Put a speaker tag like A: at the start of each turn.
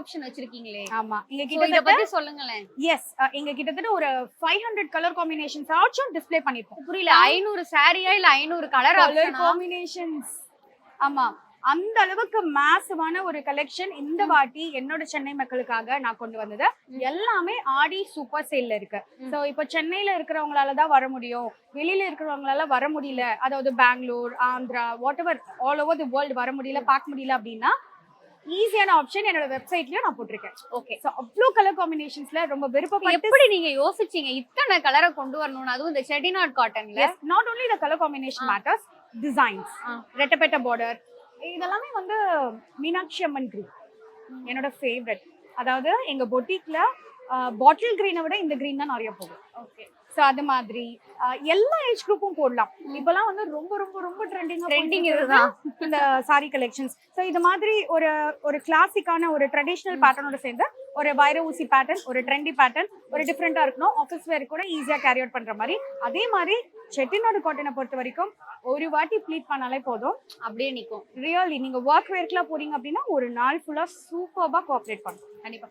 A: Option வச்சிருக்கீங்களே.
B: ஆமா, இங்க
A: இத
B: கிட்டத்தட்ட
A: பத்தி சொல்லுங்களேன்.
B: எஸ் இங்க கிட்டத்தட்ட ஒரு 500 கலர் காம்பினேஷன்ஸ் ஆச்சும் டிஸ்ப்ளே பண்ணிருப்போம்.
A: புரியல, 500 சாரியா இல்ல 500 கலர்
B: கலர்
A: ஆப்ஷனா?
B: காம்பினேஷன்ஸ். ஆமா, அந்த அளவுக்கு மேசிவான ஒரு கலெக்ஷன் இந்த வாட்டி என்னோட சென்னை மக்களுக்காக நான் கொண்டு வந்தது. எல்லாமே ஆடி சூப்பர் சேல்ல இருக்கு. சோ இப்போ சென்னையில இருக்கிறவங்களால தான் வர முடியும், வெளியில இருக்கிறவங்களால வர முடியல, அதாவது Bangalore, Andhra, whatever all over the world வர முடியல, பார்க்க முடியல அப்படின்னா ஈஸியான ஆப்ஷன் என்னோட வெப்சைட்லயும் நான் போட்டிருக்கேன்.
A: ஓகே.
B: சோ அவ்ளோ கலர் காம்பினேஷன்ஸ்ல ரொம்ப விருப்பப்பட்டு
A: எப்படி நீங்க யோசிச்சீங்க இத்தனை கலரை கொண்டு வரணும்னு, அதுவும் இந்த Chettinad காட்டன்ல?
B: not only the color combination matters, designs, ரெட்டப்பட்ட border, இதெல்லாமே வந்து மீனாட்சி அம்மன் கிரீன் என்னோட ஃபேவரட். அதாவது எங்க பொட்டிக்ல பாட்டில் கிரீனை விட இந்த கிரீன் தான் நிறைய போகும்.
A: ஓகே.
B: ஸோ அது மாதிரி எல்லா ஏஜ் குரூப்பும் போடலாம். இப்பெல்லாம் வந்து ரொம்ப ரொம்ப ரொம்ப ட்ரெண்டிங்
A: இதுதான்
B: இந்த சாரி கலெக்ஷன்ஸ். ஸோ இது மாதிரி ஒரு கிளாசிக்கான ஒரு ட்ரெடிஷ்னல் பேட்டர்னோட சேர்ந்து ஒரு வைர ஊசி பேட்டர்ன், ஒரு ட்ரெண்டி பேட்டர்ன், ஒரு டிஃப்ரெண்டா இருக்கணும், ஆஃபீஸ் வேர் கூட ஈஸியா கேரி அவுட் பண்ற மாதிரி. அதே மாதிரி செட்டிநாடு காட்டனை பொறுத்த வரைக்கும் ஒரு வாட்டி ப்ளீட் பண்ணாலே போதும்,
A: அப்படியே நிக்கும்.
B: ரியலி நீங்க ஒர்க் வேர்க்குலாம் போறீங்க அப்படின்னா ஒரு நாள் ஃபுல்லா சூப்பர்பா கோஆப்ரேட் பண்ணும்.
A: கண்டிப்பா.